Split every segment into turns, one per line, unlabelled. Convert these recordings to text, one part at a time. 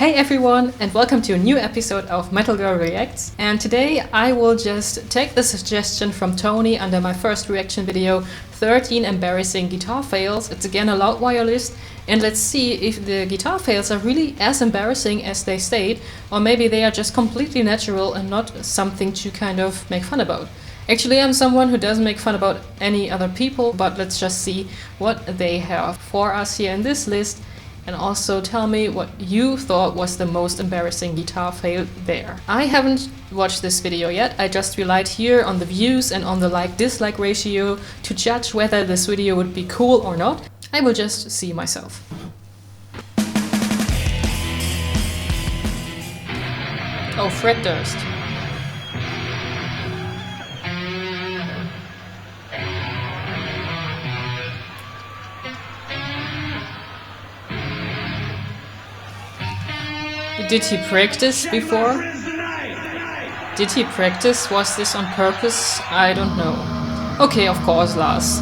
Hey everyone, and welcome to a new episode of Metal Girl Reacts. And today I will just take the suggestion from Tony under my first reaction video, 13 embarrassing guitar fails. It's again a Loudwire list, and let's see if the guitar fails are really as embarrassing as they state, or maybe they are just completely natural and not something to kind of make fun about. Actually, I'm someone who doesn't make fun about any other people, but let's just see what they have for us here in this list. And also tell me what you thought was the most embarrassing guitar fail there. I haven't watched this video yet, I just relied here on the views and on the like-dislike ratio to judge whether this video would be cool or not. I will just see myself. Oh, Fred Durst. Did he practice before? Did he practice? Was this on purpose? I don't know. Okay, of course, Lars.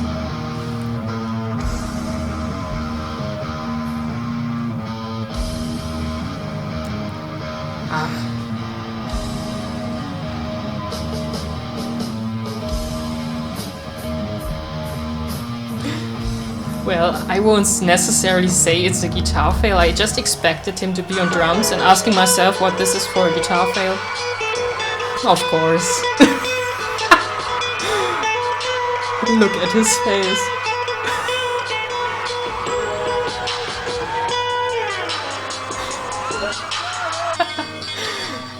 Well, I won't necessarily say it's a guitar fail, I just expected him to be on drums and asking myself what this is for a guitar fail. Of course. Look at his face.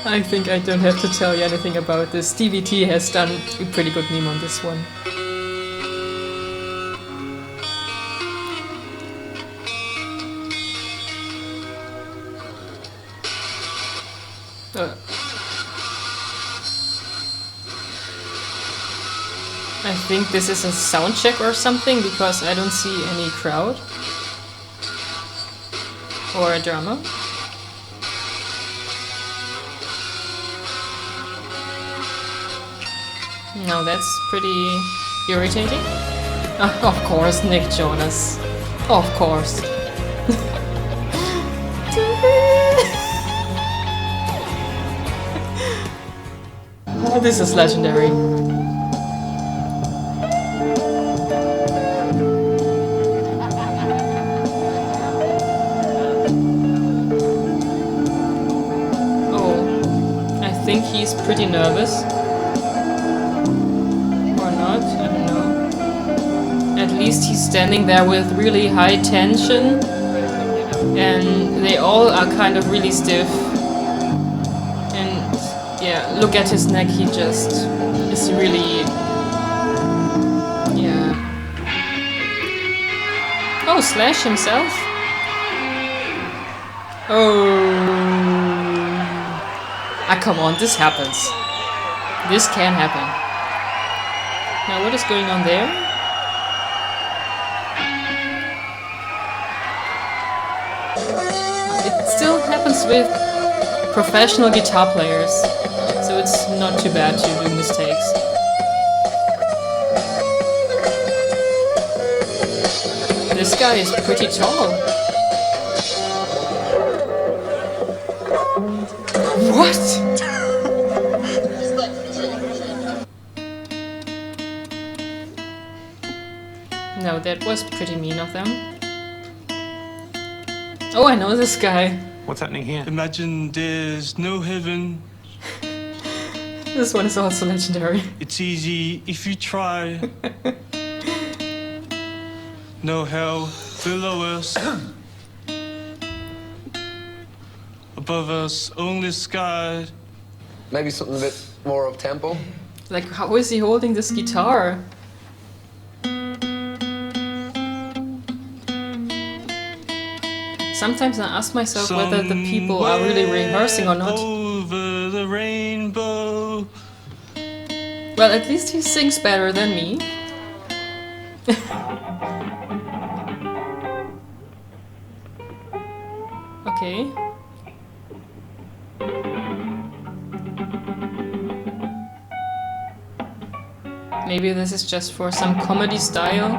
I think I don't have to tell you anything about this. DVT has done a pretty good meme on this one. I think this is a sound check or something because I don't see any crowd or a drummer. No, that's pretty irritating. Of course, Nick Jonas. Of course. This is legendary. Oh, I think he's pretty nervous. Or not, I don't know. At least he's standing there with really high tension. And they all are kind of really stiff. Yeah, look at his neck, he just is really... yeah. Oh, Slash himself? Oh... ah, come on, this happens. This can happen. Now, what is going on there? It still happens with professional guitar players. So it's not too bad to do mistakes. This guy is pretty tall. What? No, that was pretty mean of them. Oh, I know this guy.
What's happening here?
Imagine there's no heaven.
This one is also legendary.
It's easy if you try. No hell below us. Above us, only sky.
Maybe something a bit more of tempo.
Like, how is he holding this guitar? Sometimes I ask myself whether the people are really rehearsing or not.
Over the rainbow.
Well, at least he sings better than me. Okay. Maybe this is just for some comedy style.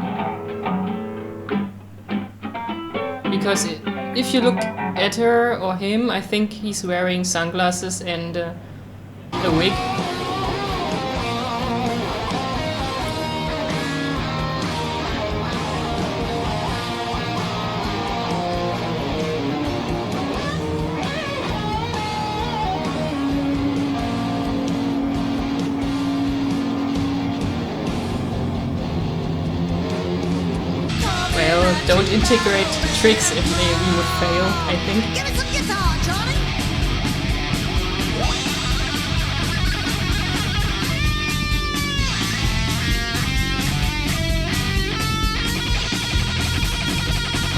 Because if you look at her or him. I think he's wearing sunglasses and a wig. Well, don't integrate tricks if we would fail, I think.
Give me some guitar, Johnny.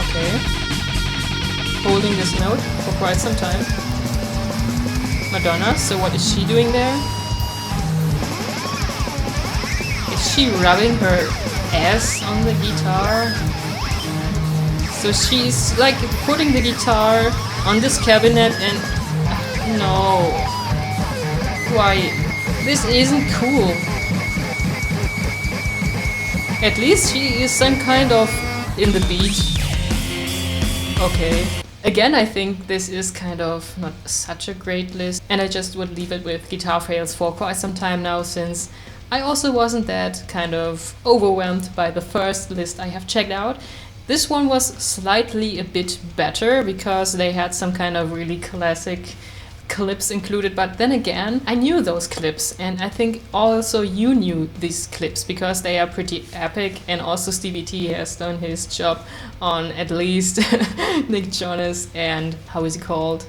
Okay. Holding this note for quite some time. Madonna, so what is she doing there? Is she rubbing her ass on the guitar? So she's like putting the guitar on this cabinet and... no. Why? This isn't cool. At least she is some kind of in the beat. Okay. Again, I think this is kind of not such a great list, and I just would leave it with guitar fails for quite some time now, since I also wasn't that kind of overwhelmed by the first list I have checked out. This one was slightly a bit better because they had some kind of really classic clips included, but then again, I knew those clips, and I think also you knew these clips because they are pretty epic, and also Stevie T has done his job on at least Nick Jonas and how is he called?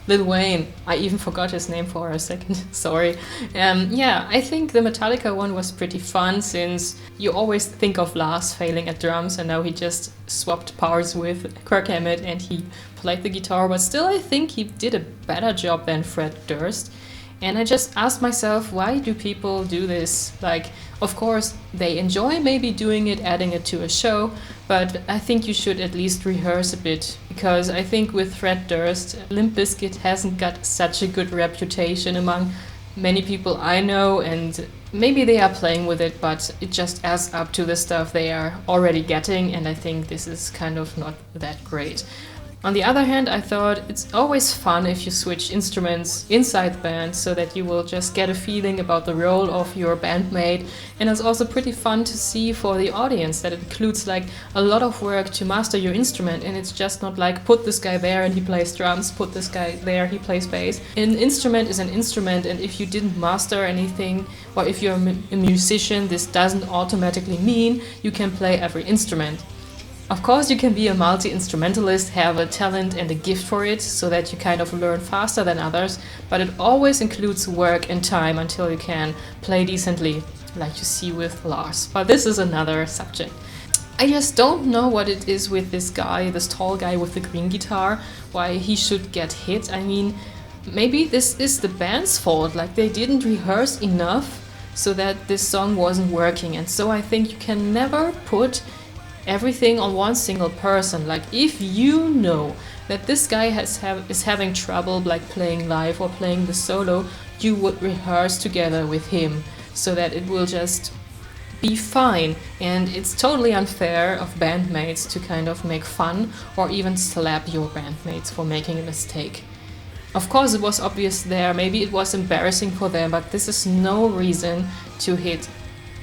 Lil Wayne. I even forgot his name for a second, sorry. Yeah, I think the Metallica one was pretty fun, since you always think of Lars failing at drums, and now he just swapped parts with Kirk Hammet and he played the guitar, but still I think he did a better job than Fred Durst. And I just asked myself, why do people do this? Like, of course, they enjoy maybe doing it, adding it to a show, but I think you should at least rehearse a bit, because I think with Fred Durst, Limp Bizkit hasn't got such a good reputation among many people I know, and maybe they are playing with it, but it just adds up to the stuff they are already getting, and I think this is kind of not that great. On the other hand, I thought it's always fun if you switch instruments inside the band, so that you will just get a feeling about the role of your bandmate. And it's also pretty fun to see for the audience that it includes like a lot of work to master your instrument, and it's just not like put this guy there and he plays drums, put this guy there, he plays bass. An instrument is an instrument, and if you didn't master anything, or if you're a musician, this doesn't automatically mean you can play every instrument. Of course, you can be a multi-instrumentalist, have a talent and a gift for it, so that you kind of learn faster than others, but it always includes work and time until you can play decently, like you see with Lars. But this is another subject. I just don't know what it is with this guy, this tall guy with the green guitar, why he should get hit. I mean, maybe this is the band's fault, like they didn't rehearse enough so that this song wasn't working. And so I think you can never put everything on one single person. Like, if you know that this guy is having trouble like playing live or playing the solo, you would rehearse together with him so that it will just be fine. And it's totally unfair of bandmates to kind of make fun or even slap your bandmates for making a mistake. Of course, it was obvious there, maybe it was embarrassing for them, but this is no reason to hit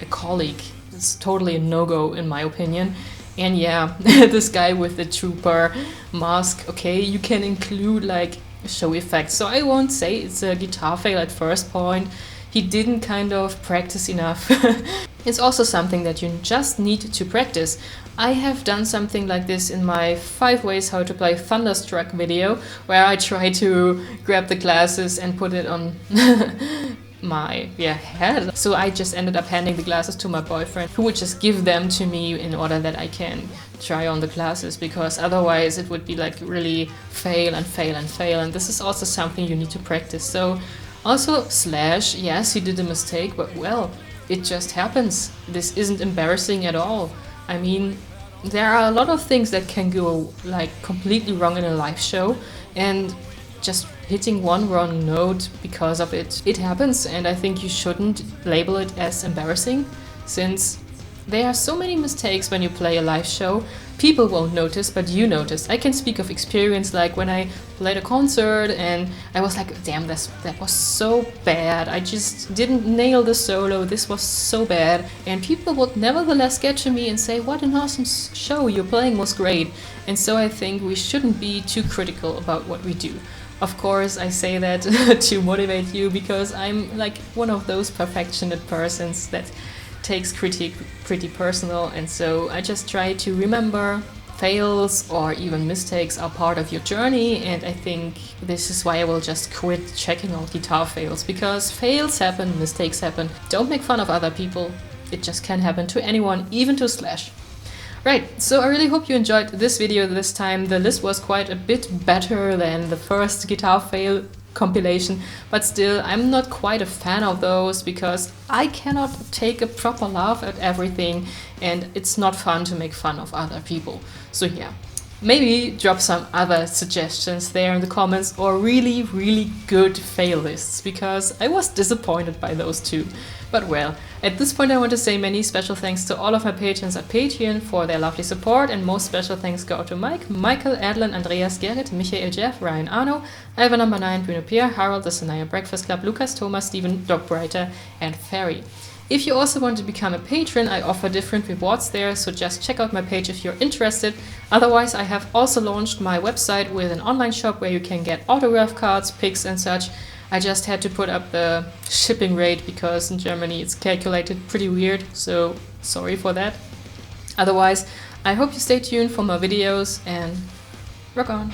a colleague. It's totally a no-go in my opinion. And yeah, this guy with the trooper mask, okay, you can include like show effects. So I won't say it's a guitar fail at first point. He didn't kind of practice enough. It's also something that you just need to practice. I have done something like this in my 5 ways how to play Thunderstruck video, where I try to grab the glasses and put it on my head. So I just ended up handing the glasses to my boyfriend, who would just give them to me in order that I can try on the glasses, because otherwise it would be like really fail and fail and fail, and this is also something you need to practice. So also Slash, yes, he did a mistake, but well, it just happens. This isn't embarrassing at all. I mean, there are a lot of things that can go like completely wrong in a live show, and just hitting one wrong note because of it, it happens, and I think you shouldn't label it as embarrassing, since there are so many mistakes when you play a live show. people won't notice, but you notice. I can speak of experience, like when I played a concert and I was like, damn, that was so bad. I just didn't nail the solo. This was so bad. And people would nevertheless get to me and say, what an awesome show. Your playing was great. And so I think we shouldn't be too critical about what we do. Of course, I say that to motivate you, because I'm like one of those perfectionist persons that takes critique pretty personal, and so I just try to remember fails or even mistakes are part of your journey, and I think this is why I will just quit checking out guitar fails, because fails happen, mistakes happen. Don't make fun of other people. It just can happen to anyone, even to Slash. Right, so I really hope you enjoyed this video this time. The list was quite a bit better than the first guitar fail compilation, but still I'm not quite a fan of those, because I cannot take a proper laugh at everything and it's not fun to make fun of other people. So yeah, maybe drop some other suggestions there in the comments, or really good fail lists, because I was disappointed by those two. But well, at this point I want to say many special thanks to all of my patrons at Patreon for their lovely support, and most special thanks go to Mike, Michael, Adlan, Andreas, Gerrit, Michael, Jeff, Ryan, Arno, Alva number 9, Bruno Pierre, Harold, the Sanaya Breakfast Club, Lucas, Thomas, Steven, Doc Brighter, and Ferry. If you also want to become a patron, I offer different rewards there, so just check out my page if you're interested. Otherwise, I have also launched my website with an online shop where you can get autograph cards, pics and such. I just had to put up the shipping rate because in Germany it's calculated pretty weird, so sorry for that. Otherwise, I hope you stay tuned for more videos, and rock on!